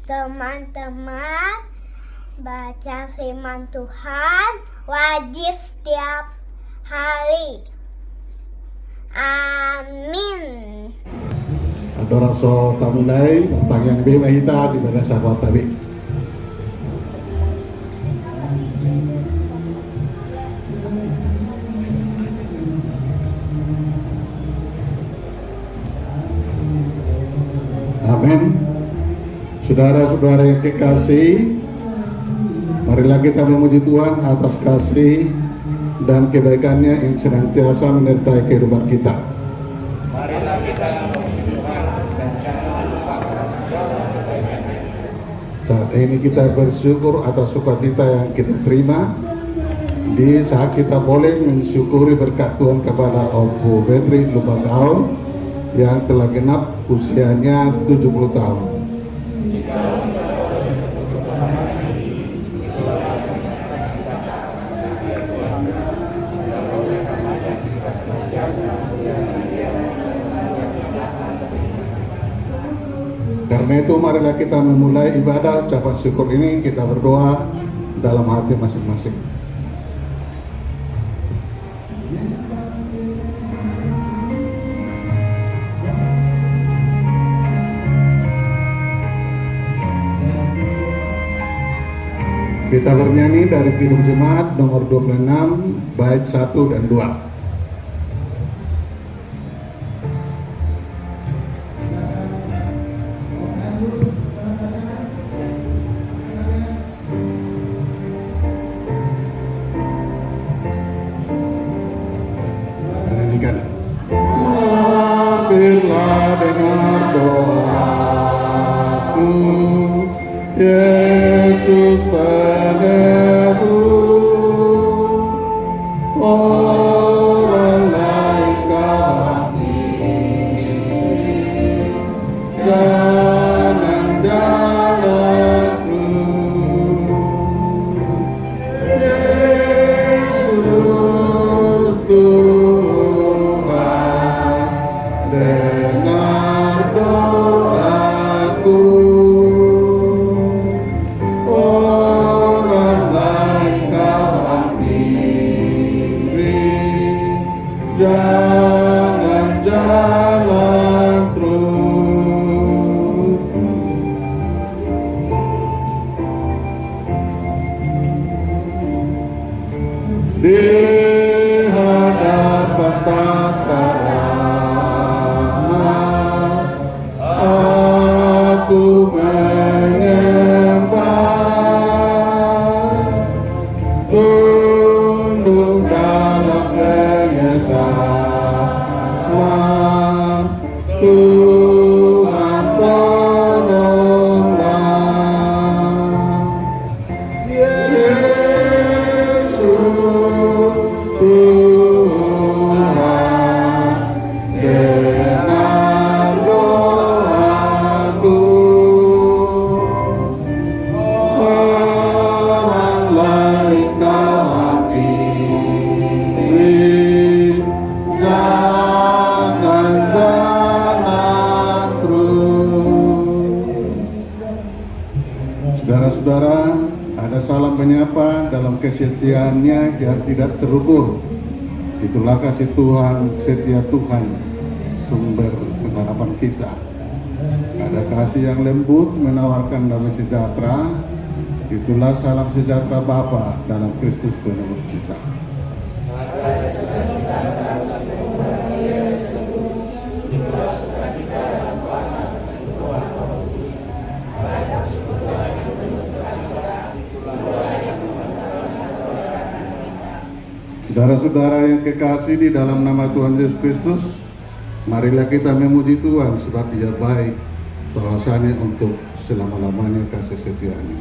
Teman-teman, baca firman Tuhan wajib setiap hari. Amin. Ada rasa tamulai pertanyaan B mahita di mana sahabat tabi. Amin. Saudara-saudara yang kekasih, marilah kita memuji Tuhan atas kasih dan kebaikannya yang senantiasa menyertai kehidupan kita. Marilah kita memuji Tuhan dan jangan lupakan segala kebaikannya. Saat ini kita bersyukur atas sukacita yang kita terima di saat kita boleh mensyukuri berkat Tuhan kepada Opo Betri Lubakau yang telah genap usianya 70 tahun. Karena itu marilah kita memulai ibadah ucapan syukur ini, kita berdoa dalam hati masing-masing. Kita bernyanyi dari Kidung Jemaat nomor 26 bait 1 dan 2. Hampirlah dengar doaku, Yesus penebus, orang lain kami, jangan jalan terus, Yesus Tuhan, dengar doaku. Orang lain kami, jangan jalan terus. Di hadapan tata aku menyembah, tunduk dalam penyesalan, Tuhan tolonglah. Yesus Tuhan, dengar doaku. Orang lain kami, jangan jalan terus. Saudara-saudara, ada salam menyapa dalam kesetiaannya yang tidak terukur. Itulah kasih Tuhan, setia Tuhan, sumber pengharapan kita. Ada kasih yang lembut menawarkan damai sejahtera. Itulah salam sejahtera Bapa dalam Kristus penebus kita. Saudara-saudara yang kekasih di dalam nama Tuhan Yesus Kristus, marilah kita memuji Tuhan sebab Dia baik, bahwasanya untuk selama-lamanya kasih setianya.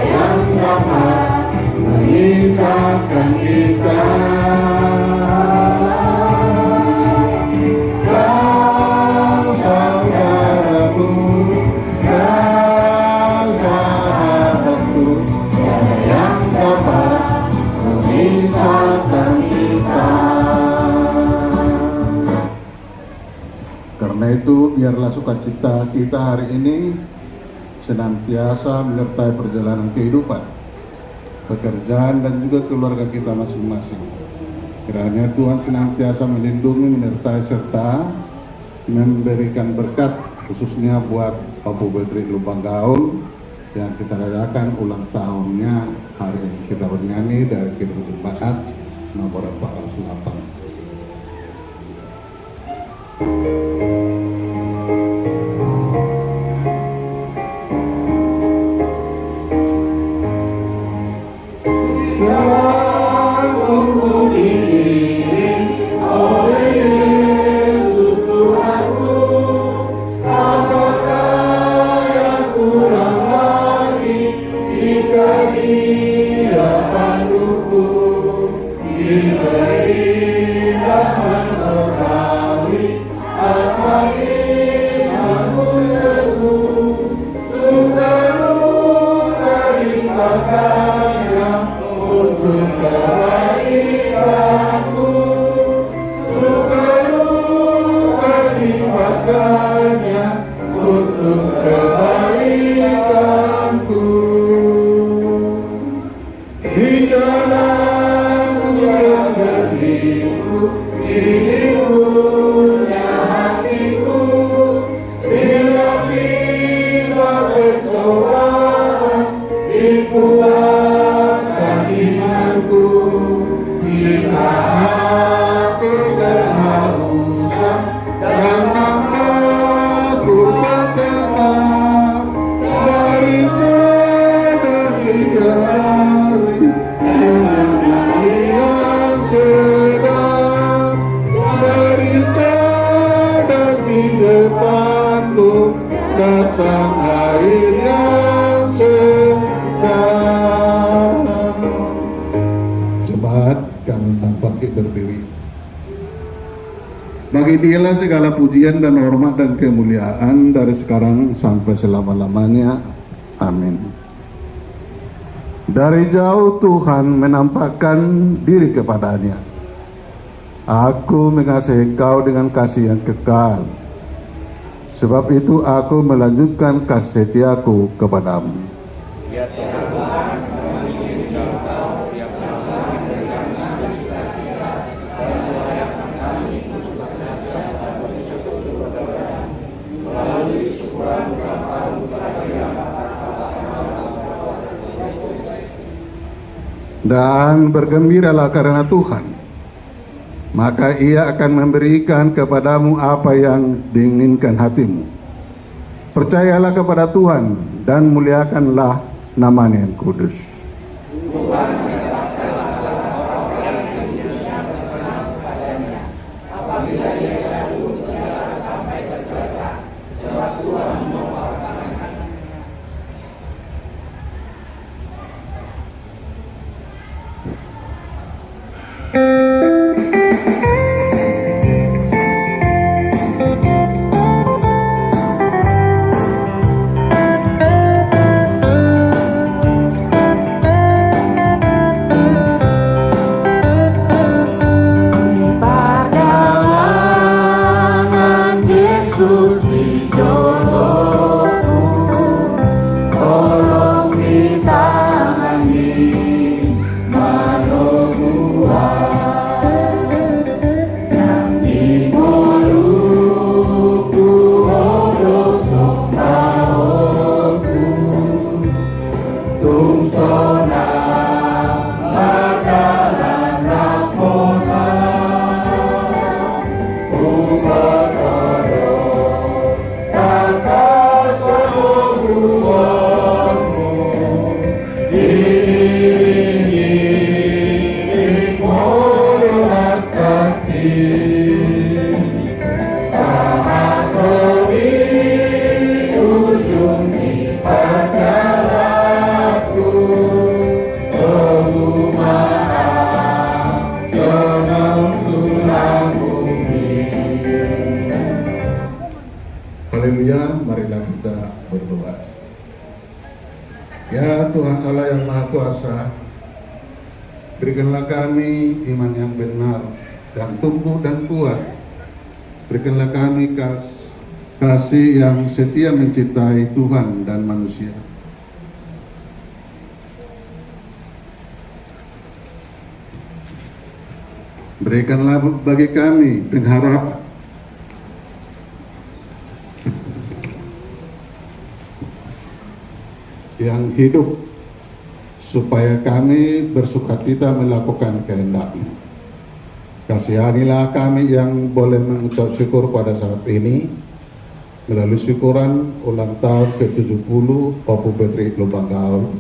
yang dapat memisahkan kita. Kau saudaraku, kau sahabatku, tiada yang dapat memisahkan kita. Karena itu, biarlah sukacita kita hari ini senantiasa menyertai perjalanan kehidupan, pekerjaan, dan juga keluarga kita masing-masing. Kiranya Tuhan senantiasa melindungi, menyertai, serta memberikan berkat, khususnya buat Bapak Betri Lubang Gaul yang kita rayakan ulang tahunnya hari ini. Kita bernyanyi dari Kidung Jemaat nomor 408. Bagi Dialah segala pujian dan hormat dan kemuliaan dari sekarang sampai selama-lamanya. Amin. Dari jauh Tuhan menampakkan diri kepadanya. Aku mengasihi kau dengan kasih yang kekal. Sebab itu aku melanjutkan kasih setiaku kepadamu. Ya Tuhan, mengizinkan kau yang dan bergembiralah karena Tuhan, maka Ia akan memberikan kepadamu apa yang diinginkan hatimu. Percayalah kepada Tuhan dan muliakanlah nama-Nya yang kudus. Allah yang Maha Kuasa, berikanlah kami iman yang benar dan tumbuh dan kuat. Berikanlah kami kasih yang setia mencintai Tuhan dan manusia. Berikanlah bagi kami pengharapan yang hidup, supaya kami bersukacita melakukan kehendak-Mu. Kasihanilah kami yang boleh mengucap syukur pada saat ini melalui syukuran ulang tahun ke-70 Opu Betri Lubang Gaul.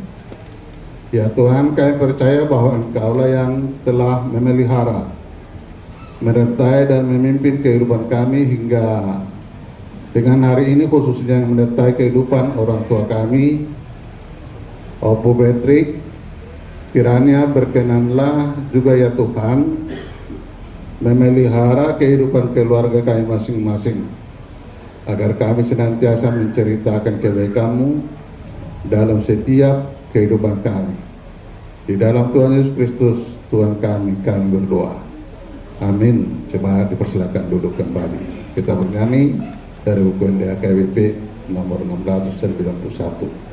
Ya Tuhan, kami percaya bahwa Engkaulah yang telah memelihara, menyertai dan memimpin kehidupan kami hingga dengan hari ini, khususnya yang menyertai kehidupan orang tua kami, Opu Betri. Kiranya berkenanlah juga ya Tuhan memelihara kehidupan keluarga kami masing-masing, agar kami senantiasa menceritakan kebaikan-Mu dalam setiap kehidupan kami. Di dalam Tuhan Yesus Kristus Tuhan kami berdoa. Amin. Coba dipersilakan duduk kembali. Kita bernyanyi dari buku NDA KWP nomor 691.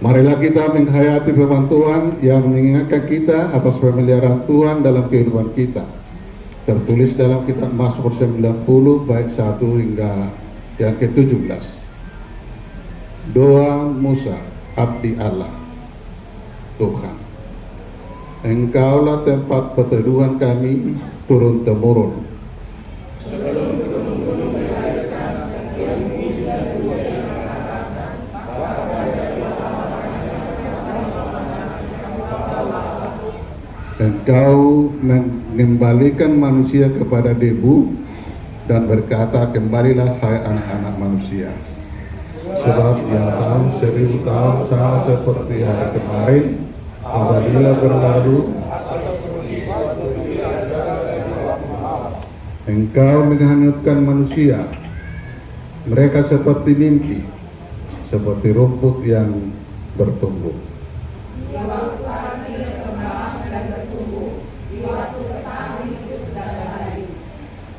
Marilah kita menghayati firman Tuhan yang mengingatkan kita atas pemeliharaan Tuhan dalam kehidupan kita. Tertulis dalam kitab Mazmur 90 bait 1 hingga yang ke-17. Doa Musa, abdi Allah. Tuhan, Engkaulah tempat perteduhan kami turun-temurun. Engkau mengembalikan manusia kepada debu dan berkata, kembalilah hai anak-anak manusia. Sebab yang tahu 1000 tahun sama seperti hari kemarin apabila berlalu. Engkau menghanyutkan manusia, mereka seperti mimpi, seperti rumput yang bertumbuh.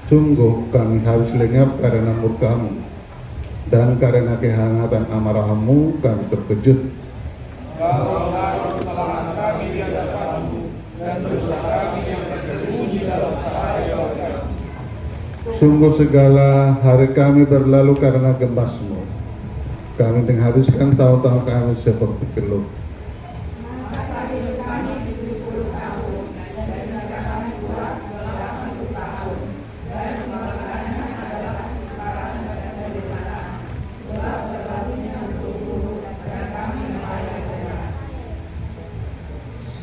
Sungguh kami harus lenyap karena murka-Mu, dan karena kehangatan amarah-Mu kami terkejut. Kau menaruh kesalahan kami di hadapan-Mu, dan dosa kami yang tersembunyi dalam cahaya wajah-Mu. Sungguh segala hari kami berlalu karena gemas-Mu. Kami menghabiskan tahun-tahun kami seperti kelut.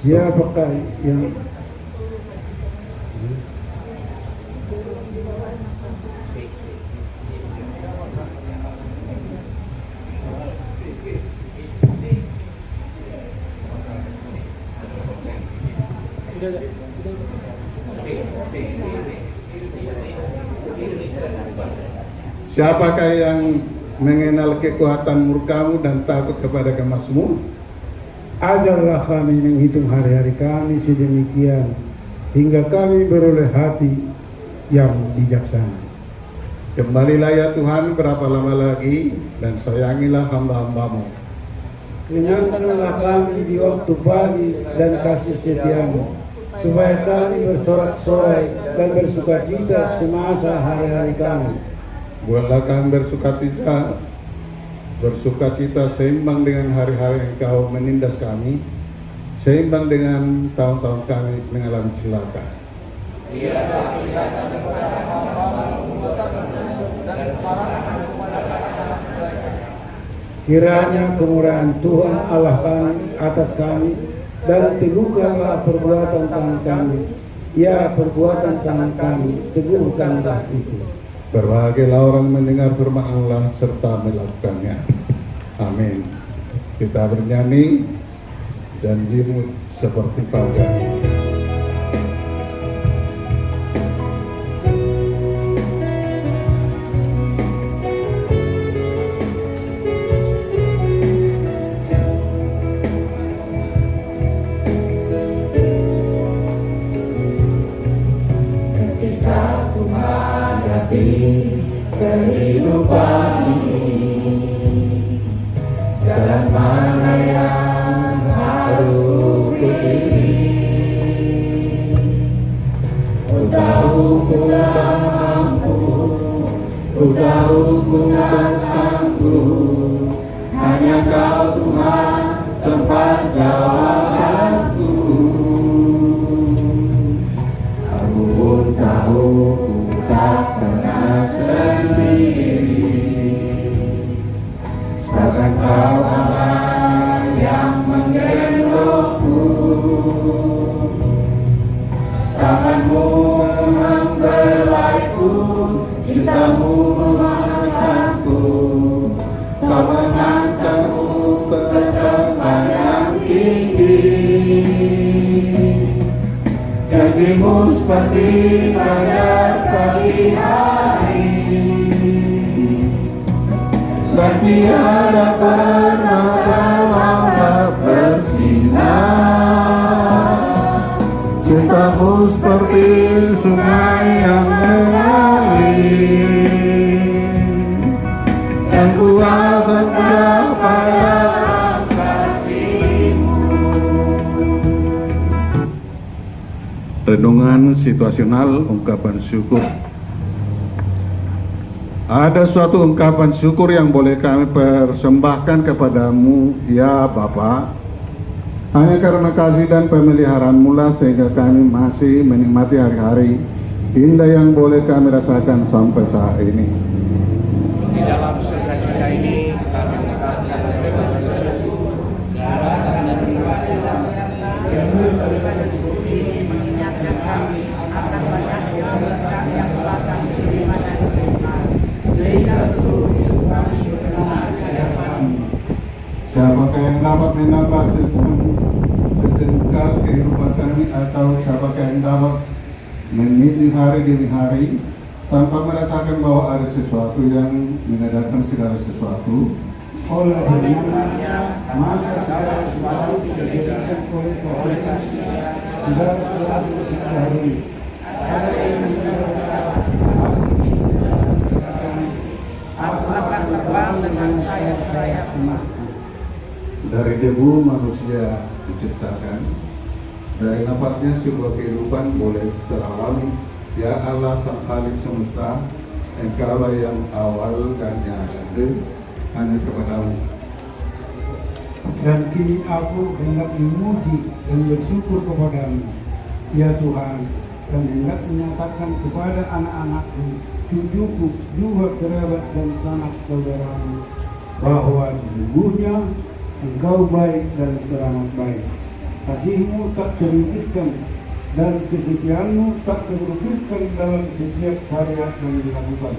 Siapakah yang Siapakah yang mengenal kekuatan murka-Mu dan takut kepada gemas-Mu? ajarlah kami menghitung hari-hari kami sedemikian hingga kami beroleh hati yang bijaksana. Kembalilah ya Tuhan berapa lama lagi, dan sayangilah hamba-hambamu. Kenyangkanlah kami di waktu pagi dan kasih setiamu, supaya kami bersorak-sorai dan bersukacita semasa hari-hari kami. Buatlah kami bersukacita seimbang dengan hari-hari yang Kau menindas kami, seimbang dengan tahun-tahun kami mengalami celaka. dan sekarang kepada anak-anak mereka. Kiranya kemurahan Tuhan Allah kami atas kami, dan teguhkanlah perbuatan tangan kami. Ya, perbuatan tangan kami, teguhkanlah itu. Berbahagialah orang mendengar firman Allah serta melakukannya. Amin. Kita bernyanyi Janjimu Seperti Fajar. Kehidupan ini, jalan mana yang harus kupilih? Ku tahu ku tak mampu, ku tahu ku tak sanggup. Hanya Kau Tuhan tempat jawabanku. Aku pun tahu ku tak pernah sendiri, bahkan Kau Allah yang menggendongku. Tanganmu membelaiku, cintamu memasangku. Kau mengangkatku ke tempat yang tinggi. Janjimu seperti fajar pagi hari, dan tiada pernah terlambat bersinar. Cintamu seperti sungai yang mengalir, dan ku akan pada kasih-Mu. renungan situasional ungkapan syukur. Ada suatu ungkapan syukur yang boleh kami persembahkan kepadamu, ya Bapa, hanya karena kasih dan pemeliharaan-Mu lah sehingga kami masih menikmati hari-hari indah yang boleh kami rasakan sampai saat ini. Di dalam sukacita ini kami mengucapkan terima kasih yang daripada syukur ini mengingatkan kami akan banyaknya berkat yang telah kami terima dari Tuhan, sehingga seluruh hidup kami berkenan di hadapan-Mu. Siapakah yang dapat menambah sejengkal kehidupan kami, atau siapakah yang dapat meniti hari demi hari tanpa merasakan bahwa ada sesuatu yang mengadakan segala sesuatu? Oleh firman-Nya, masa segala sesuatu dijadikan oleh kasih, segala sesuatu diketahui. Ada yang mengatakan, Aku akan terbang dengan sayap-sayap emas. Dari debu manusia diciptakan, dari napasnya sebuah kehidupan boleh teralami. Ya Allah Sang Khalik semesta, Engkaulah yang awal dan yang akhir, hanya kepadamu. dan kini aku hendak memuji dan bersyukur kepadamu, ya Tuhan, dan hendak menyatakan kepada anak-anakku, cucuku, juga kerabat dan sanak saudaramu, bahwa sesungguhnya Engkau baik dan teramat baik. Kasih-Mu tak terhembuskan dan kesetiaan-Mu tak terluputkan dalam setiap karya yang dilakukan.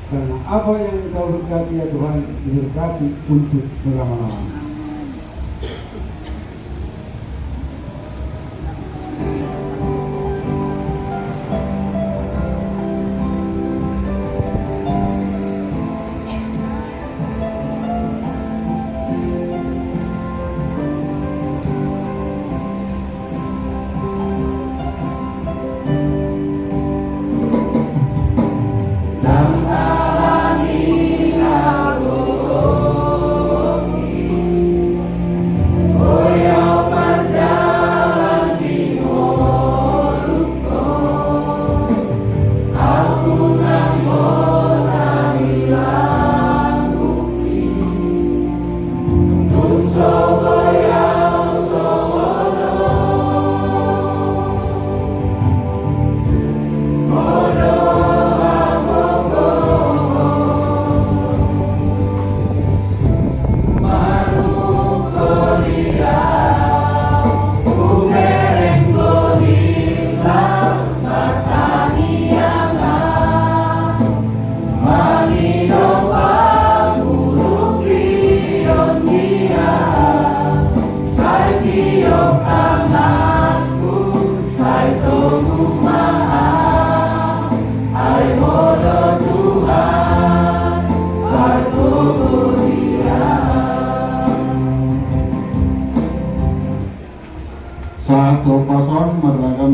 Karena apa yang Engkau berkati, ya Tuhan, diberkati untuk selama-lamanya.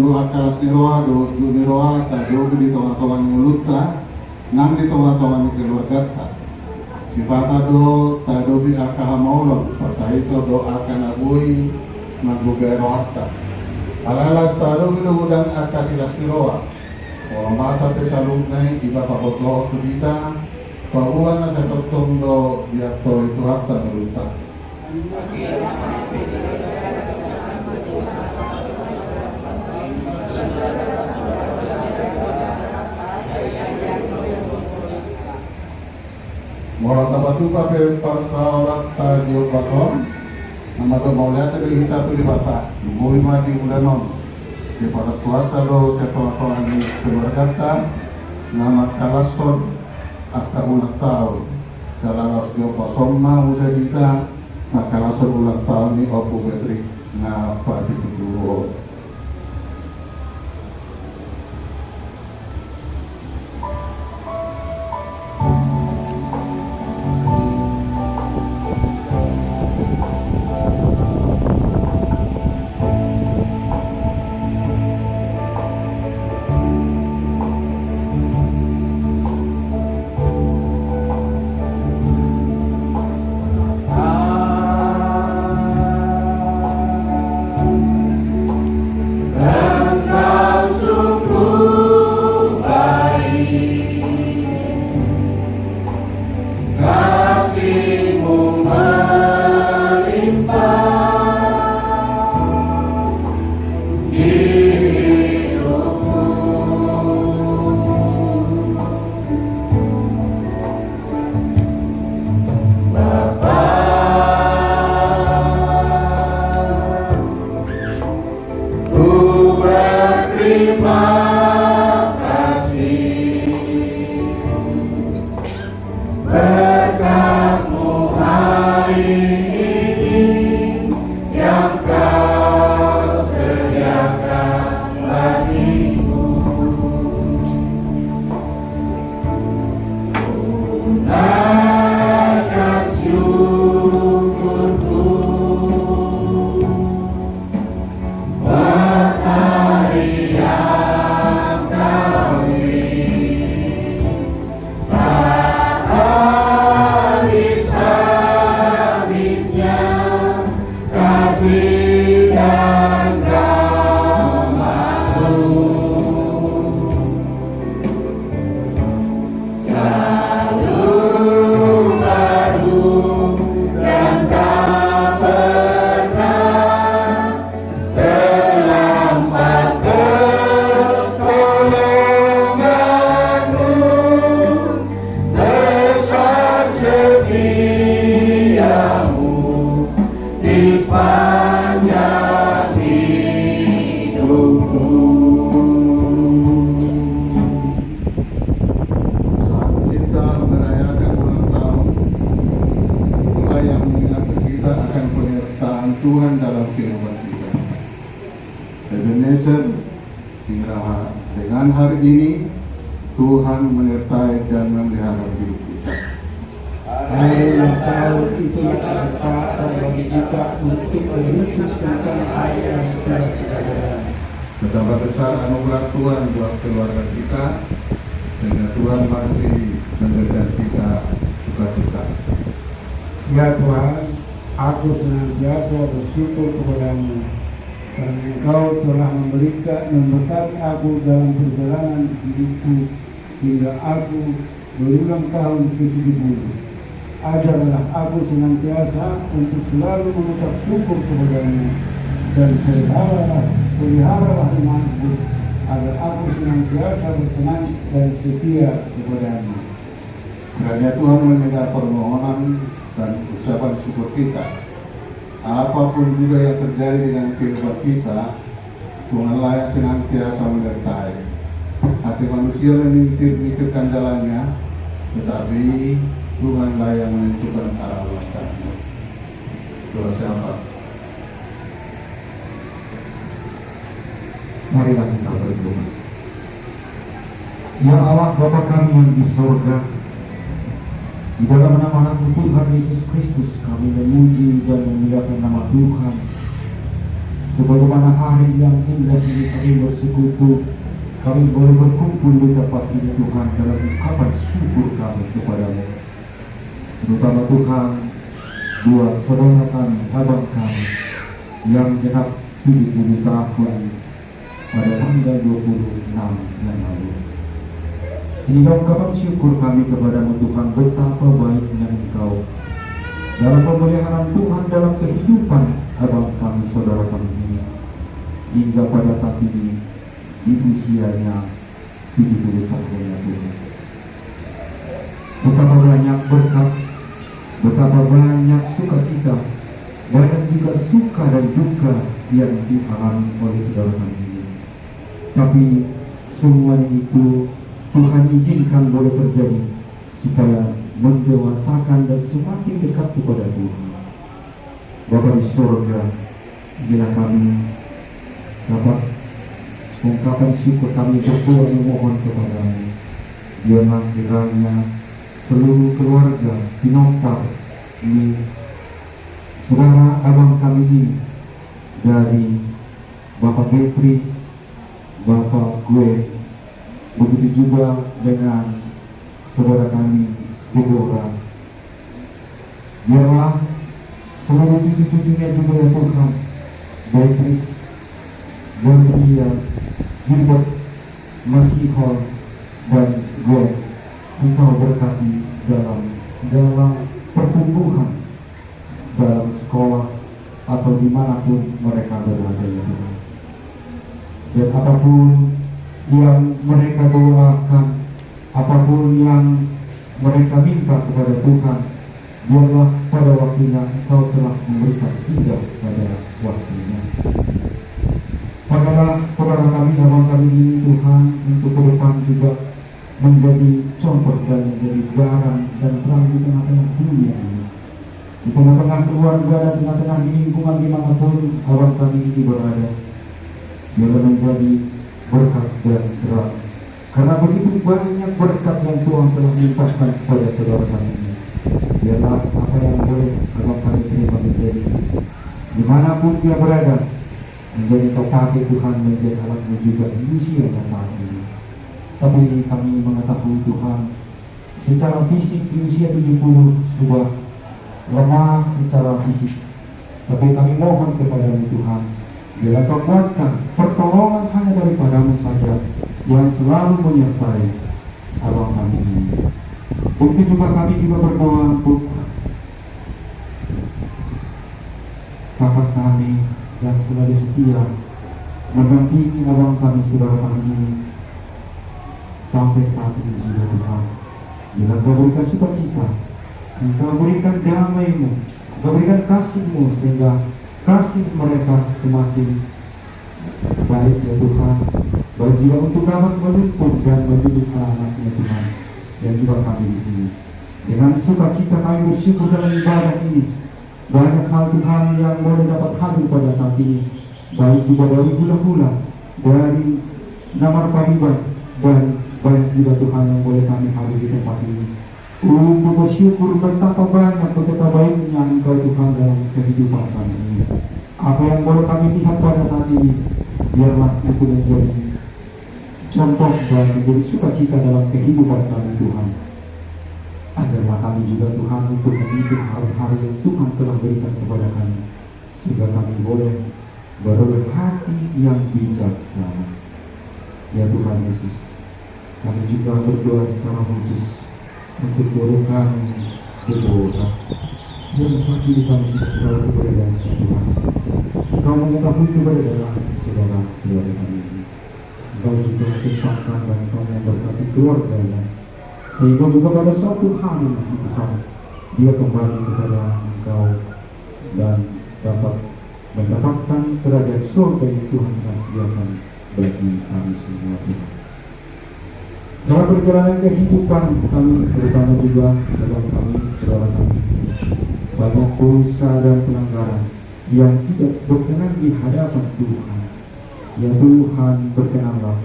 do akalas niroa do ju niroa ta do di tonga-tonga nguluta nang di tonga-tonga keluarga sifata do ta do bi akaha maulon pasahito do akan abui magbugero hatta alalas ta do bi udang akasilas niroa orang masa pesalungnay iba pakoto kita pauan na sa totong do biato itu hatta meluta Mola tabatu pape parsaorat tadio pason nama do mauliata di hita tu di bata mui madi ulanon di pada suata do sekolah di keluarga nama kalason akta ulang tahun kalalas dio pason ma usai kita na kalason ulang tahun ni opu betrik na pa ditunggu Tuhan dalam kehidupan kita. Ebenezer, hingga dengan hari ini Tuhan menyertai dan memelihara hidup kita. Hari ulang tahun itulah kesempatan bagi kita untuk menuntut tentang ayat yang sudah kita jalani. Betapa besar anugerah Tuhan buat keluarga kita, sehingga Tuhan masih memberikan kita sukacita. Ya Tuhan, aku senantiasa bersyukur kepadamu karena Engkau telah memberkati aku dalam perjalanan hidupku hingga aku berulang tahun ke-70. Ajarlah aku senantiasa untuk selalu mengucap syukur kepadamu dan peliharalah imanku agar aku senantiasa berkenan dan setia kepadamu. Kiranya Tuhan mendengar permohonan dan ucapan syukur kita. Apapun juga yang terjadi dengan kehidupan kita, Tuhanlah yang senantiasa menyertai. Hati manusia memikirkan jalannya, tetapi Tuhanlah yang menentukan arah langkahnya. Doa siapa? Marilah kita berdoa. Ya Allah Bapa kami yang di surga, di dalam nama anak Tuhan Yesus Kristus kami memuji dan memuliakan nama Tuhan. sebagaimana hari yang indah ini kami bersekutu, kami boleh berkumpul di tempat ini Tuhan dalam ungkapan syukur kami kepadamu. Terutama Tuhan buat saudara kami, abang kami yang genap 70 tahun pada tanggal 26 yang lalu. Ini ungkapan syukur kami kepadamu Tuhan, betapa baiknya Engkau dalam pemeliharaan Tuhan dalam kehidupan abang kami, saudara kami ini, hingga pada saat ini di usianya 70 tahun ya Tuhan. Betapa banyak berkat, betapa banyak sukacita, banyak juga suka dan duka yang dialami oleh saudara kami ini. Tapi semuanya itu Tuhan izinkan boleh terjadi supaya mendewasakan dan semakin dekat kepada Tuhan. Bapa di surga, bila kami dapat ungkapan syukur, kami berdoa memohon kepadamu, biarlah kiranya seluruh keluarga Pinopar ini, saudara abang kami ini, dari Bapak Beatrice, Bapak gue, begitu juga dengan saudara kami Deborah, biarlah seluruh cucu-cucunya juga ya Tuhan, Beatrice, Gondria, Gilbert, Masihol, dan gue, Engkau berkati dalam segala pertumbuhan dalam sekolah atau dimanapun mereka berada ya Tuhan. Dan apapun yang mereka doakan, apapun yang mereka minta kepada Tuhan, biarlah pada waktunya Engkau telah memberikan indah pada waktunya. Padalah saudara kami, abang kami ini Tuhan, untuk ke depan juga menjadi contoh dan menjadi garam dan terang di tengah-tengah dunia ini, di tengah-tengah keluarga dan tengah-tengah lingkungan dimanapun abang kami ini berada. Biarlah menjadi berkat dan terang, karena begitu banyak berkat yang Tuhan telah limpahkan kepada saudara kami ini. Biarlah apa yang boleh abang kami terima menjadi dimanapun dia berada, menjadi Kau pakai Tuhan, menjadi alatmu juga di usianya saat ini. Tapi kami mengetahui Tuhan, secara fisik di usia 70 sudah lemah secara fisik. Tapi kami mohon kepadamu Tuhan, bila Kau kuatkan, pertolongan hanya daripadamu saja yang selalu menyertai abang kami ini. Begitu juga kami juga berdoa untuk kakak kami yang selalu setia mendampingi abang kami, saudara kami ini sampai saat ini juga Tuhan. Bila Kau berikan sukacita, Engkau berikan damai-Mu, Engkau berikan kasih-Mu, sehingga kasih mereka semakin baik ya Tuhan, baik juga untuk dapat menuntun dan mendidik anak-anaknya Tuhan, dan juga kami di sini. Dengan sukacita kami bersyukur dalam ibadah ini. Banyak hal Tuhan yang boleh dapat hadir pada saat ini, baik juga dari hula-hula, dari Namar Pariban, dan banyak juga Tuhan yang boleh kami hadir di tempat ini untuk bersyukur betapa banyak, betapa baiknya Engkau Tuhan dalam kehidupan kami ini. Apa yang boleh kami lihat pada saat ini, biarlah itu menjadi contoh dan menjadi sukacita dalam kehidupan kami Tuhan. Ajarlah kami juga Tuhan untuk menghidup hari-hari yang Tuhan telah berikan kepada kami, sehingga kami boleh beroleh hati yang bijaksana. Ya Tuhan Yesus, kami juga berdoa secara khusus untuk guru kami Deborah yang saat ini kami tidak tahu keberadaan Tuhan. Kau mengetahui keberadaan saudara-saudara kami ini. Kau juga menciptakan dan Kau memberkati keluarganya, sehingga juga pada suatu hari Tuhan dia kembali kepada Engkau dan dapat mendapatkan kerajaan surga yang Tuhan telah sediakan bagi kami semua Tuhan. Dalam perjalanan kehidupan kami, terutama juga dalam kami, saudara kami, banyak dosa dan pelanggaran yang tidak berkenan di hadapan Tuhan. Ya Tuhan, berkenanlah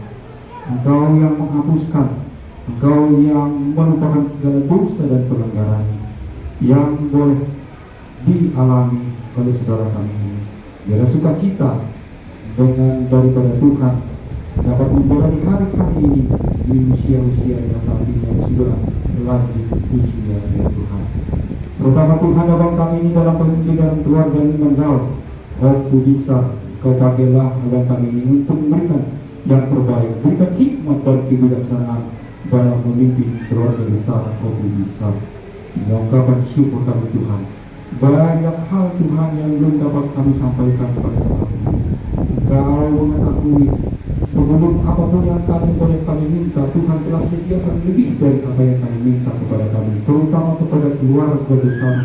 Engkau yang menghapuskan, Engkau yang melupakan segala dosa dan pelanggaran yang boleh dialami oleh saudara kami ini. Biarlah sukacita dengan daripada Tuhan dapat menjalani hari-hari ini di usia-usia yang saat ini yang sudah lanjut usia ya Tuhan. Terutama Tuhan abang kami ini dalam pemimpinan keluarga ini mendaul, aku bisa Kau pakailah abang kami ini untuk memberikan yang terbaik, berikan hikmat dan kebijaksanaan dalam memimpin keluarga besar kau bisa. Ungkapan syukur kami Tuhan. Banyak hal Tuhan yang belum dapat kami sampaikan pada saat ini. Kau mengetahui sebelum apapun yang kami minta, Tuhan telah sediakan lebih dari apa yang kami minta kepada kami, terutama kepada keluarga besar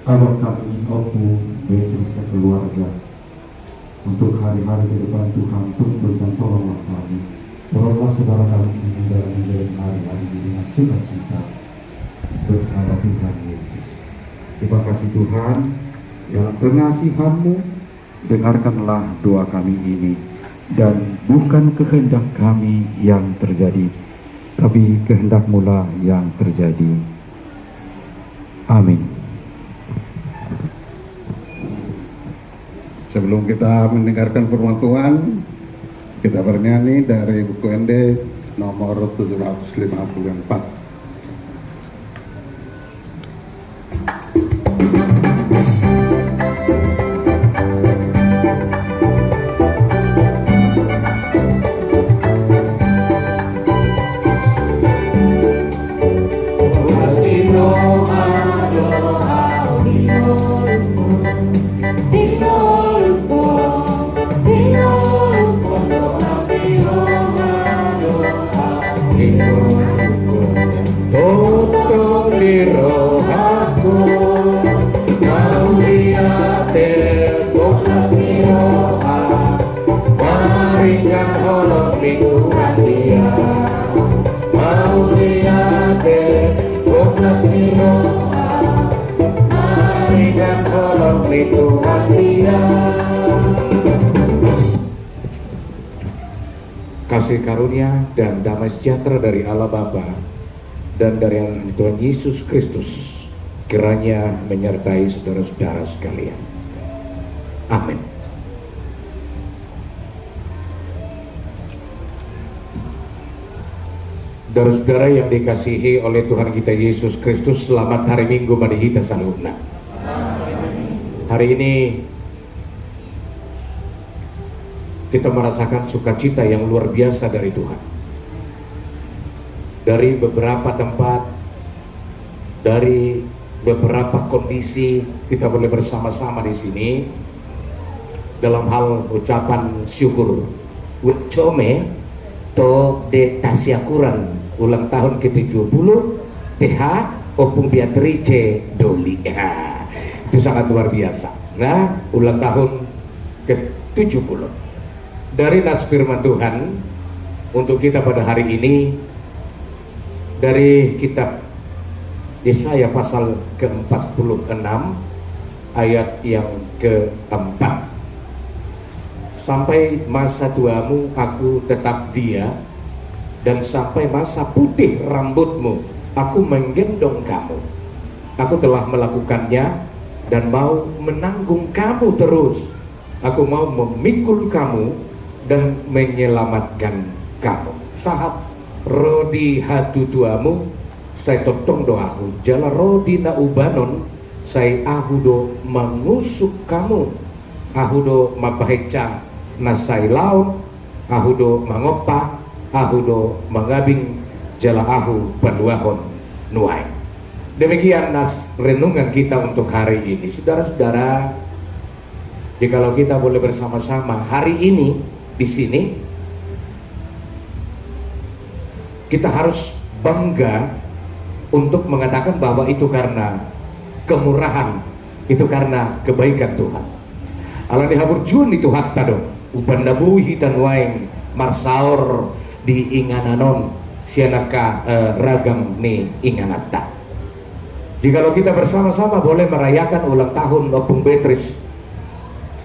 abang kami, Opu, Beatrice dan keluarga. Untuk hari-hari ke depan Tuhan tuntun dan tolonglah kami. Tolonglah saudara kami ini dalam menjalani hari-hari ini dengan sukacita bersama Tuhan Yesus. Terima kasih Tuhan, dalam pengasihan-Mu dengarkanlah doa kami ini, dan bukan kehendak kami yang terjadi, tapi kehendak-Mu lah yang terjadi. Amin. Sebelum kita mendengarkan firman Tuhan, kita bernyanyi dari buku ND nomor 754. Kasih karunia dan damai sejahtera dari Allah Bapa dan dari anak Tuhan Yesus Kristus kiranya menyertai saudara-saudara sekalian. Amin. Saudara-saudara yang dikasihi oleh Tuhan kita Yesus Kristus, selamat hari Minggu Madihita Saluna. Hari ini kita merasakan sukacita yang luar biasa dari Tuhan. Dari beberapa tempat, dari beberapa kondisi, kita boleh bersama-sama di sini dalam hal ucapan syukur. Ucome to de tasyakuran ulang tahun ke-70 TH Opung Beatrice Doli. Itu sangat luar biasa. Nah, ulang tahun ke-70. Dari nats firman Tuhan untuk kita pada hari ini dari kitab Yesaya pasal ke-46 ayat yang ke-4. Sampai masa tuamu aku tetap dia, dan sampai masa putih rambutmu aku menggendong kamu. Aku telah melakukannya dan mau menanggung kamu terus. Aku mau memikul kamu dan menyelamatkan kamu. Sahat rodi hatu tuamu saya totong doahu jala rodi na ubanon saya ahudo mengusuk kamu, ahudo mabaheca nasai laut, ahudo mangopa, ahudo mangabing jala ahu panduahon nuai. Demikian nas renungan kita untuk hari ini. Saudara-saudara, jikalau kita boleh bersama-sama hari ini di sini, kita harus bangga untuk mengatakan bahwa itu karena kemurahan, itu karena kebaikan Tuhan. Alang dihabur jun itu hatta dong, upandabu hitan waing marsaur di ingananon sianaka ragam ni inganata. Jikalau kita bersama-sama boleh merayakan ulang tahun Opung Beatrice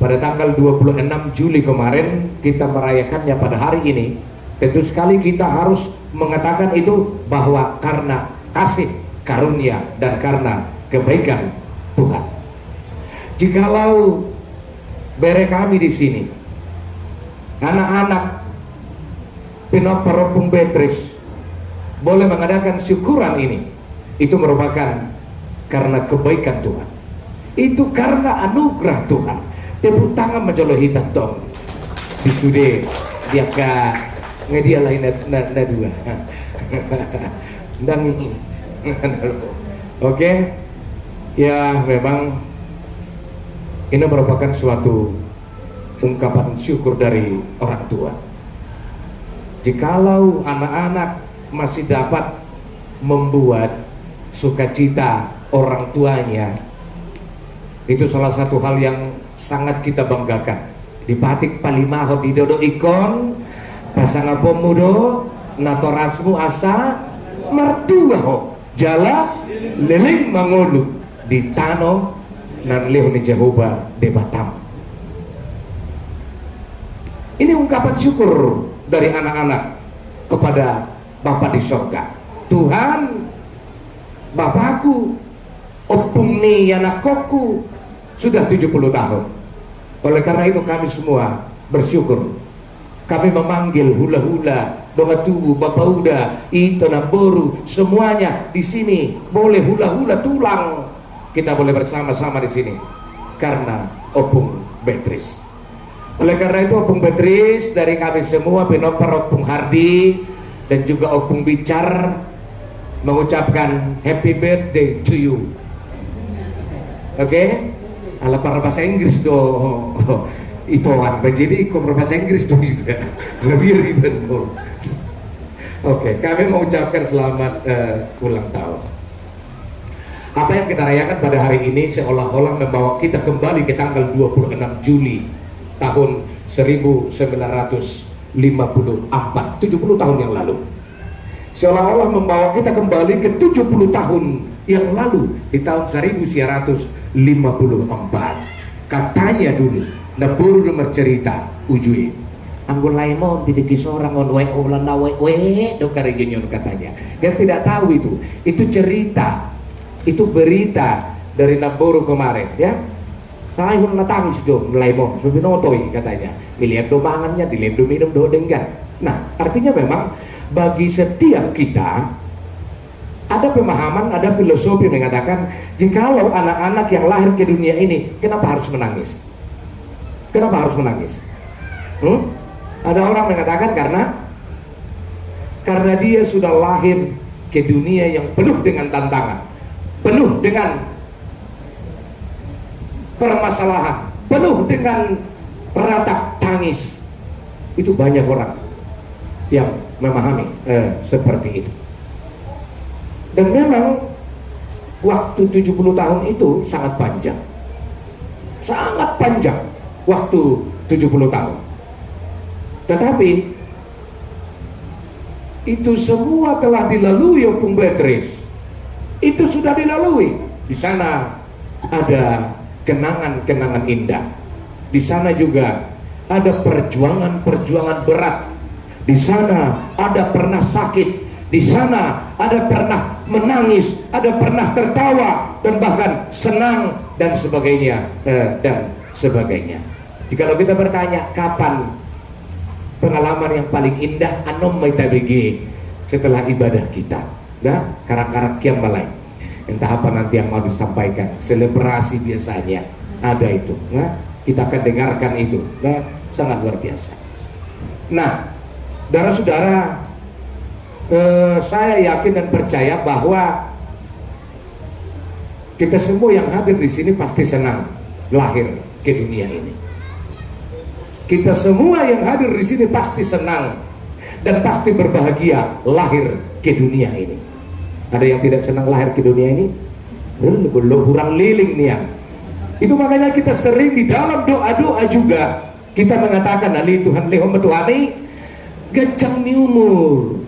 pada tanggal 26 Juli kemarin, kita merayakannya pada hari ini. Tentu sekali kita harus mengatakan itu bahwa karena kasih karunia dan karena kebaikan Tuhan. Jikalau bere kami di sini anak-anak Pinoparobung Beatrice boleh mengadakan syukuran ini, itu merupakan karena kebaikan Tuhan, itu karena anugerah Tuhan. Tepuk tangan menjolohi tantong disude dia ke ngedia lain na dua ndang ini. Oke, ya memang ini merupakan suatu ungkapan syukur dari orang tua. Jikalau anak-anak masih dapat membuat sukacita orang tuanya, itu salah satu hal yang sangat kita banggakan. Di Patik Palimaho di Dodo Ikon pasangan pemuda natorasmu asa mertua ho jala leling mangolu di Tano nan leho ni Jehovah de Batam. Ini ungkapan syukur dari anak-anak kepada Bapa di sorga. Tuhan, Bapakku opung ni anakku sudah 70 tahun. Oleh karena itu kami semua bersyukur. Kami memanggil hula-hula, donga tubuh, Bapak Uda, itu Namboru, semuanya di sini boleh hula-hula tulang. Kita boleh bersama-sama di sini karena Opung Beatrice. Oleh karena itu Opung Beatrice dari kami semua Pinopar Opung Hardi dan juga Opung Bicar mengucapkan happy birthday to you. Oke? Ala para bahasa Inggris do itoan jadi ikut berbahasa Inggris do juga lebih ribet. Oke, kami mengucapkan selamat ulang tahun. Apa yang kita rayakan pada hari ini seolah-olah membawa kita kembali ke tanggal 26 Juli tahun 1954, 70 tahun yang lalu. Seolah-olah membawa kita kembali ke 70 tahun yang lalu di tahun 1954. Katanya dulu Naburu nomor cerita ujui anggun laimon ditiki seorang on we ulan nawe we dokaregenyon katanya. Dia tidak tahu itu cerita, itu berita dari Naburu kemarin ya. Saya pun natangis dong laimon subinotoi katanya. Milihat do mangannya, dilihat do minum do denggan. Nah, artinya memang bagi setiap kita ada pemahaman, ada filosofi yang mengatakan jikalau anak-anak yang lahir ke dunia ini kenapa harus menangis? Kenapa harus menangis? Ada orang mengatakan karena dia sudah lahir ke dunia yang penuh dengan tantangan, penuh dengan permasalahan, penuh dengan ratap tangis. Itu banyak orang yang memahami seperti itu. Dan memang waktu 70 tahun itu sangat panjang. Sangat panjang waktu 70 tahun. Tetapi itu semua telah dilalui Opung Beatrice. Itu sudah dilalui. Di sana ada kenangan-kenangan indah. Di sana juga ada perjuangan-perjuangan berat. Di sana ada pernah sakit. Di sana ada pernah menangis, ada pernah tertawa, dan bahkan senang dan sebagainya dan sebagainya. Jika kita bertanya kapan pengalaman yang paling indah anom maitabigi setelah ibadah kita, nah karak-karak kiam balai. Entah apa nanti yang mau disampaikan, selebrasi biasanya ada itu. Nah, kita akan dengarkan itu. Nah, sangat luar biasa. Nah, saudara-saudara, saya yakin dan percaya bahwa kita semua yang hadir di sini pasti senang lahir ke dunia ini. Kita semua yang hadir di sini pasti senang dan pasti berbahagia lahir ke dunia ini. Ada yang tidak senang lahir ke dunia ini? Belum kurang liling nih ya. Itu makanya kita sering di dalam doa-doa juga kita mengatakan ali Tuhan lehom Tuhani gajang ni umur.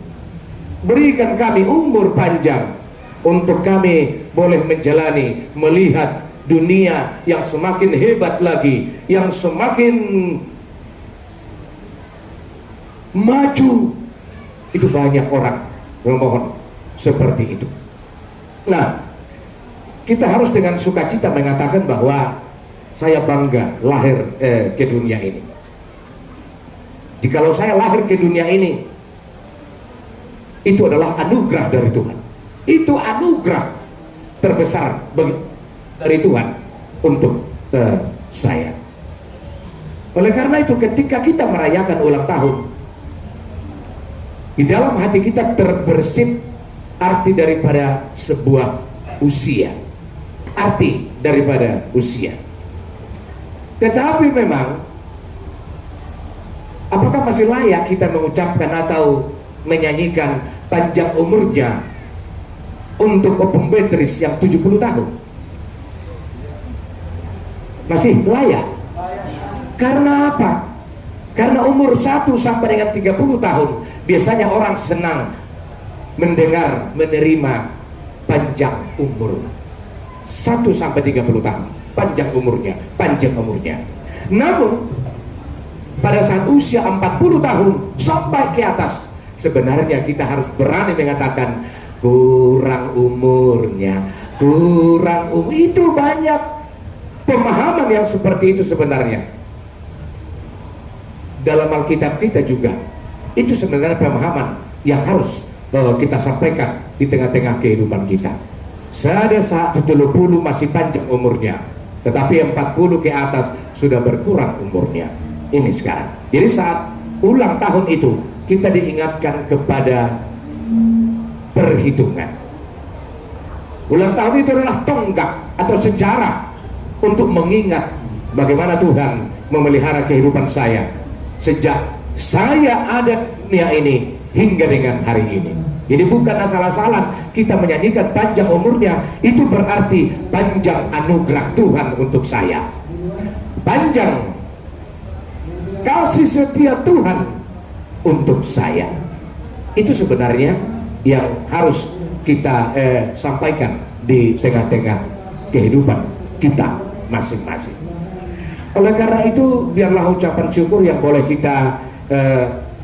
Berikan kami umur panjang untuk kami boleh menjalani, melihat dunia yang semakin hebat lagi, yang semakin maju. Itu banyak orang memohon seperti itu. Nah, kita harus dengan sukacita mengatakan bahwa saya bangga lahir ke dunia ini. Jikalau saya lahir ke dunia ini, itu adalah anugerah dari Tuhan. Itu anugerah terbesar dari Tuhan untuk saya. Oleh karena itu, ketika kita merayakan ulang tahun, di dalam hati kita terbersit arti daripada sebuah usia, arti daripada usia. Tetapi memang, apakah masih layak kita mengucapkan atau menyanyikan panjang umurnya untuk Opung Beatrice yang 70 tahun? Masih layak? Karena apa? Karena umur 1 sampai dengan 30 tahun biasanya orang senang mendengar, menerima panjang umur. 1 sampai 30 tahun panjang umurnya, panjang umurnya. Namun pada saat usia 40 tahun sampai ke atas, sebenarnya kita harus berani mengatakan kurang umurnya, kurang umur. Itu banyak pemahaman yang seperti itu sebenarnya. Dalam Alkitab kita juga itu sebenarnya pemahaman yang harus kita sampaikan di tengah-tengah kehidupan kita. Pada saat 70 masih panjang umurnya, tetapi 40 ke atas sudah berkurang umurnya. Ini sekarang. Jadi saat ulang tahun itu kita diingatkan kepada perhitungan. Ulang tahun itu adalah tonggak atau sejarah untuk mengingat bagaimana Tuhan memelihara kehidupan saya sejak saya ada dunia ini hingga dengan hari ini. Jadi bukan asal-asalan kita menyanyikan panjang umurnya, itu berarti panjang anugerah Tuhan untuk saya, panjang kasih setia Tuhan untuk saya. Itu sebenarnya yang harus kita sampaikan di tengah-tengah kehidupan kita masing-masing. Oleh karena itu, biarlah ucapan syukur yang boleh kita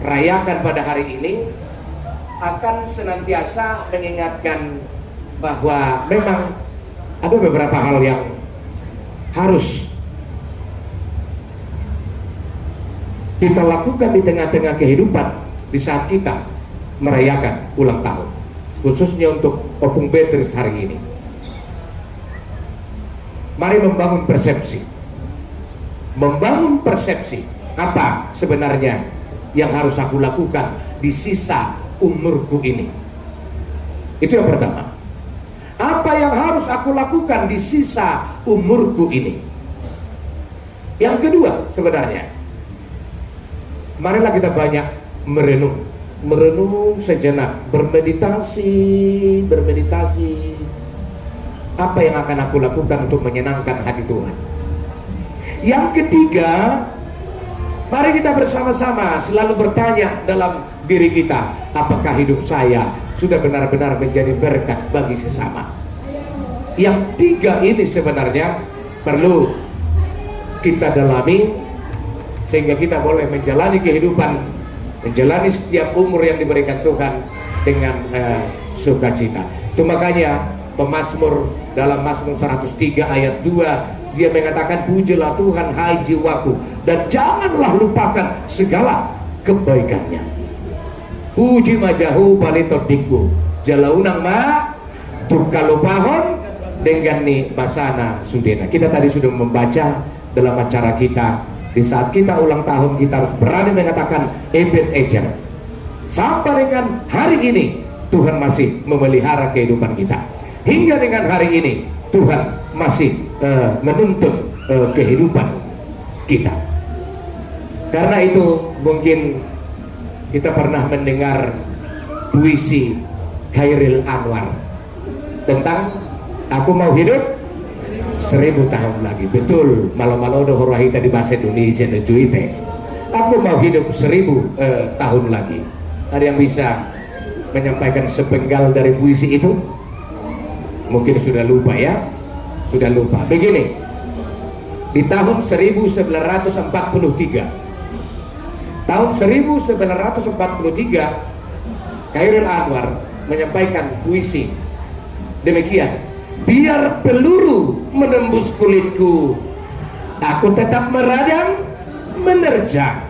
rayakan pada hari ini akan senantiasa mengingatkan bahwa memang ada beberapa hal yang harus kita lakukan di tengah-tengah kehidupan di saat kita merayakan ulang tahun, khususnya untuk Opung Beatrice hari ini. Mari membangun persepsi. Membangun persepsi apa sebenarnya yang harus aku lakukan di sisa umurku ini. Itu yang pertama. Apa yang harus aku lakukan di sisa umurku ini? Yang kedua sebenarnya, marilah kita banyak merenung sejenak, bermeditasi. Apa yang akan aku lakukan untuk menyenangkan hati Tuhan? Yang ketiga, mari kita bersama-sama selalu bertanya dalam diri kita, apakah hidup saya sudah benar-benar menjadi berkat bagi sesama? Yang tiga ini sebenarnya perlu kita dalami sehingga kita boleh menjalani kehidupan, menjalani setiap umur yang diberikan Tuhan dengan sukacita. Itu makanya pemazmur dalam Mazmur 103 ayat 2 dia mengatakan, pujilah Tuhan hai jiwaku, dan janganlah lupakan segala kebaikannya. Puji majahu palitodikku jalaunang ma tukalupahon dengan ni basana sudena. Kita tadi sudah membaca dalam acara kita, di saat kita ulang tahun kita harus berani mengatakan Ebenezer. Sampai dengan hari ini Tuhan masih memelihara kehidupan kita. Hingga dengan hari ini Tuhan masih menuntun kehidupan kita. Karena itu mungkin kita pernah mendengar puisi Khairil Anwar tentang aku mau hidup 1000 tahun lagi. Betul, malam-malam udah horahita di bahasa Indonesia dan cuite. Aku mau hidup 1000 tahun lagi. Ada yang bisa menyampaikan sepenggal dari puisi itu? Mungkin sudah lupa ya, sudah lupa. Begini, di tahun 1943, Khairil Anwar menyampaikan puisi demikian: biar peluru menembus kulitku, aku tetap meradang, menerjang.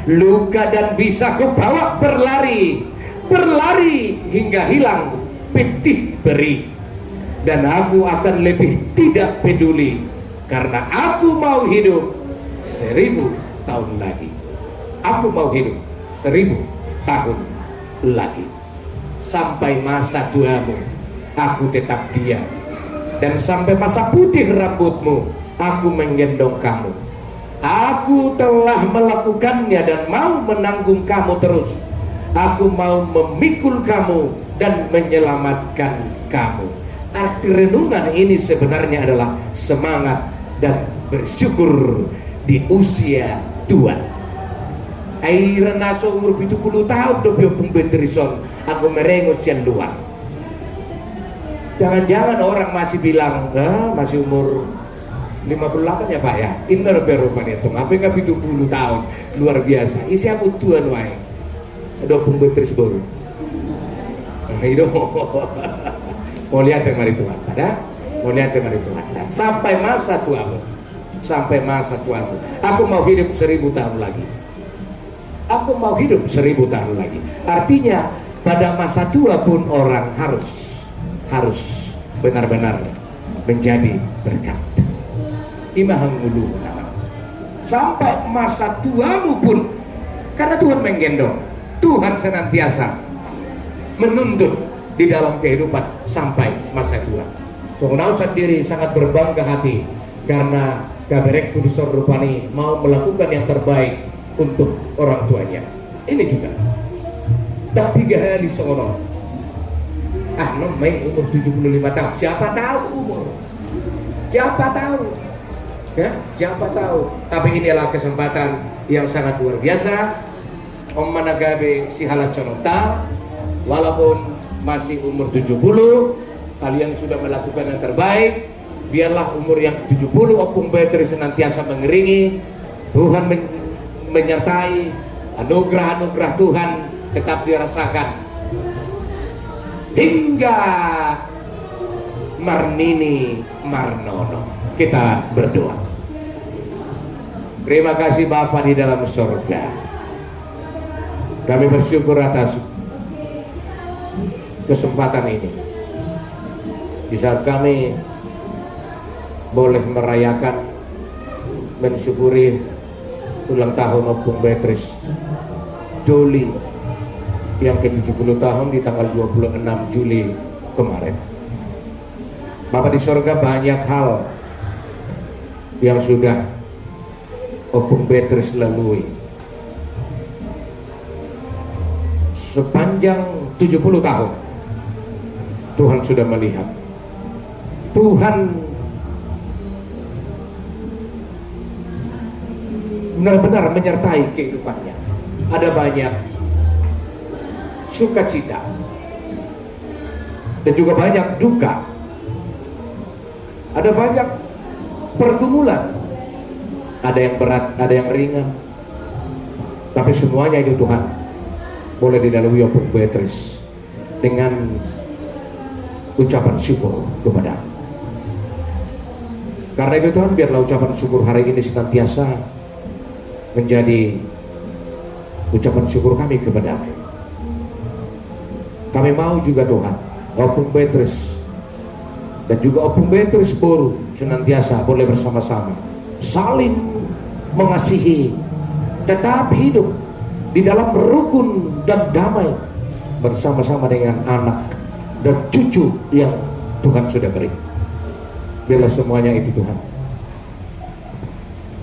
luka dan bisa kubawa berlari, berlari hingga hilang pitih beri. Dan aku akan lebih tidak peduli, karena aku mau hidup 1000 tahun lagi. Aku mau hidup 1000 tahun lagi. Sampai masa tuamu aku tetap diam, dan sampai masa putih rambutmu aku menggendong kamu. Aku telah melakukannya dan mau menanggung kamu terus. Aku mau memikul kamu dan menyelamatkan kamu. Arti renungan ini sebenarnya adalah semangat dan bersyukur di usia tua. Aira naso umur 70 tahun dobyo pembetrison aku merengos yang luar. Jangan-jangan orang masih bilang, masih umur 58 ya Pak ya, inner berupa hitung apa nggak 70 tahun, luar biasa. Isi aku tuan wae ada pembetris baru. Itu mau lihat yang mari Tuhan pada, mau lihat yang mari Tuhan. Sampai masa tuamu, sampai masa tuamu, aku mau hidup 1000 tahun lagi. Aku mau hidup 1000 tahun lagi. Artinya pada masa tua pun orang harus benar-benar menjadi berkat. Imahang ulu sampai masa tuamu pun, karena Tuhan menggendong, Tuhan senantiasa menuntut di dalam kehidupan sampai masa tua. Soalnya sendiri sangat berbangga hati karena Kaberek Kudusor Rupani mau melakukan yang terbaik untuk orang tuanya. Ini juga. Tapi gak di sono. Nomai umur 75 tahun. Siapa tahu umur? Siapa tahu? Ya, siapa tahu. Tapi inilah kesempatan yang sangat luar biasa. Om Managabe Sihala Conota, walaupun masih umur 70, kalian sudah melakukan yang terbaik. Biarlah umur yang 70 Opung Betri senantiasa mengiringi. Tuhan menyertai, anugerah-anugerah Tuhan tetap dirasakan hingga Marnini Marnono. Kita berdoa. Terima kasih Bapa di dalam surga. Kami bersyukur atas kesempatan ini. Di saat kami boleh merayakan, mensyukuri ulang tahun Opung Beatrice Doli yang ke-70 tahun di tanggal 26 Juli kemarin. Bapa di surga, banyak hal yang sudah Opung Beatrice lalui sepanjang 70 tahun. Tuhan sudah melihat, Tuhan benar-benar menyertai kehidupannya. Ada banyak sukacita dan juga banyak duka. Ada banyak pergumulan, ada yang berat, ada yang ringan, tapi semuanya itu Tuhan boleh dilalui Opung Beatrice dengan ucapan syukur kepada. Karena itu Tuhan, biarlah ucapan syukur hari ini senantiasa menjadi ucapan syukur kami kepada. Kami mau juga Tuhan, Opung Beatrice dan juga Opung Beatrice Boru senantiasa boleh bersama-sama saling mengasihi, tetap hidup di dalam rukun dan damai bersama-sama dengan anak dan cucu yang Tuhan sudah beri. Biarlah semuanya itu Tuhan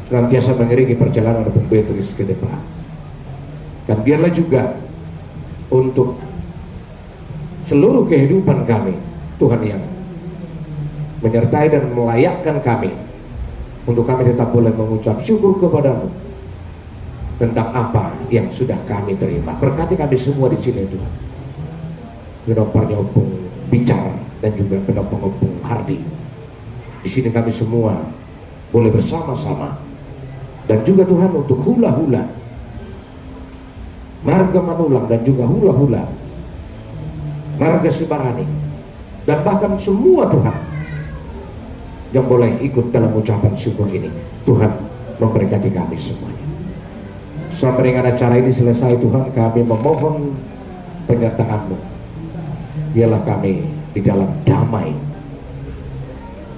senantiasa mengiringi perjalanan Opung Beatrice ke depan. Dan biarlah juga untuk seluruh kehidupan kami, Tuhan yang menyertai dan melayakkan kami, untuk kami tetap boleh mengucap syukur kepadamu tentang apa yang sudah kami terima. Berkati kami semua di sini Tuhan. Penopangnya Opung Bicar dan juga penopang Opung Hardi. Di sini kami semua boleh bersama-sama. Dan juga Tuhan untuk hula-hula Marga Manulang dan juga hula-hula Marga Sibarani, dan bahkan semua Tuhan yang boleh ikut dalam ucapan syukur ini. Tuhan memberkati kami semuanya. Sampai dengan acara ini selesai Tuhan, kami memohon penyertaan-Mu. Biarlah kami di dalam damai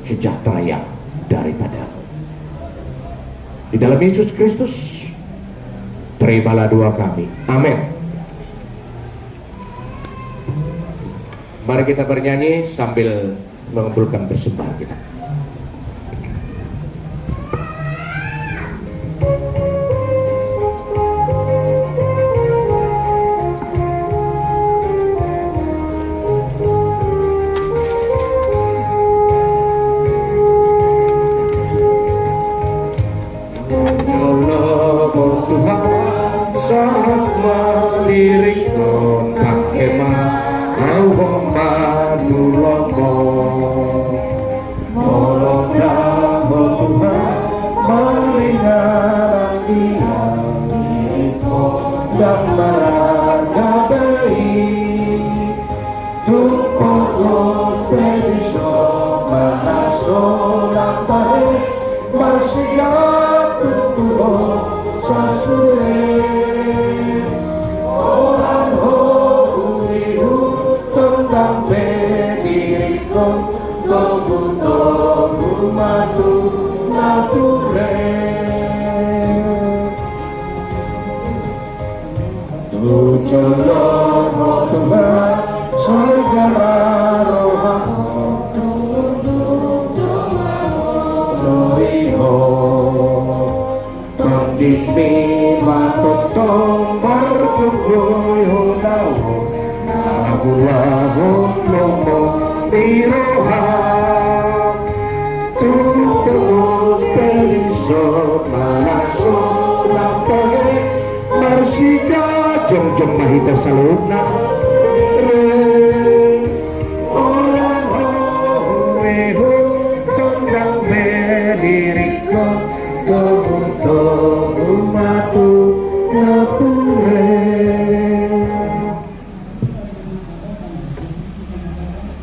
sejahtera yang daripada-Mu. Di dalam Yesus Kristus, terimalah doa kami. Amin. Mari kita bernyanyi sambil mengumpulkan persembahan kita.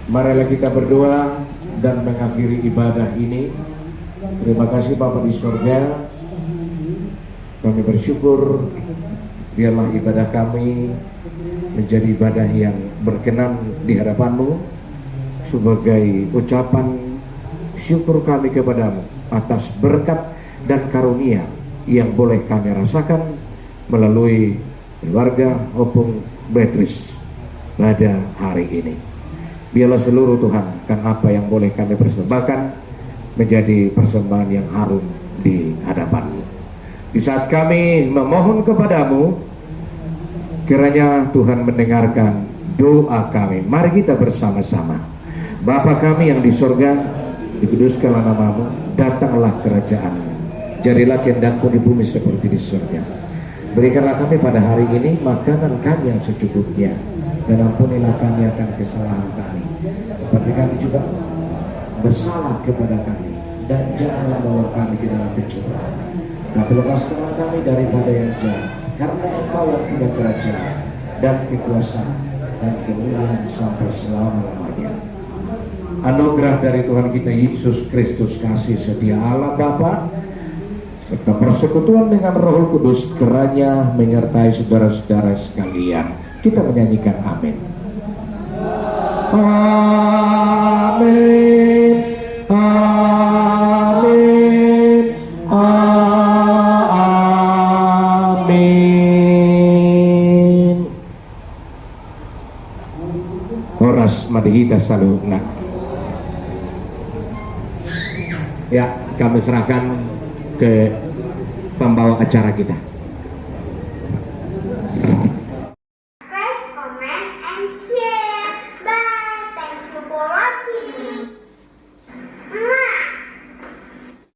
Marilah kita berdoa dan mengakhiri ibadah ini. Terima kasih Bapa di surga. Kami bersyukur biarlah ibadah kami menjadi ibadah yang berkenan di hadapan-Mu sebagai ucapan syukur kami kepadamu atas berkat dan karunia yang boleh kami rasakan melalui keluarga Opung Beatrice pada hari ini. Biarlah seluruh Tuhan akan apa yang boleh kami persembahkan menjadi persembahan yang harum di hadapan-Mu. Di saat kami memohon kepadamu, kiranya Tuhan mendengarkan doa kami. Mari kita bersama-sama. Bapa kami yang di surga, dikuduskanlah nama-Mu, datanglah kerajaan-Mu, jadilah kehendak-Mu di bumi seperti di surga. Berikanlah kami pada hari ini makanan kami yang secukupnya, dan ampunilah kami akan kesalahan kami, seperti kami juga bersalah kepada kami, dan jangan membawa kami ke dalam pencobaan, tapi lepaskanlah kami daripada yang jahat, karena Engkau yang punya kerajaan dan kekuasaan dan kemuliaan sampai selama-lamanya. Anugerah dari Tuhan kita Yesus Kristus, kasih setia Allah Bapa, serta persekutuan dengan Roh Kudus kiranya menyertai saudara-saudara sekalian. Kita menyanyikan amin. Amin. Amin. Amin. Horas madihita salugna. Ya, kami serahkan ke pembawa acara kita.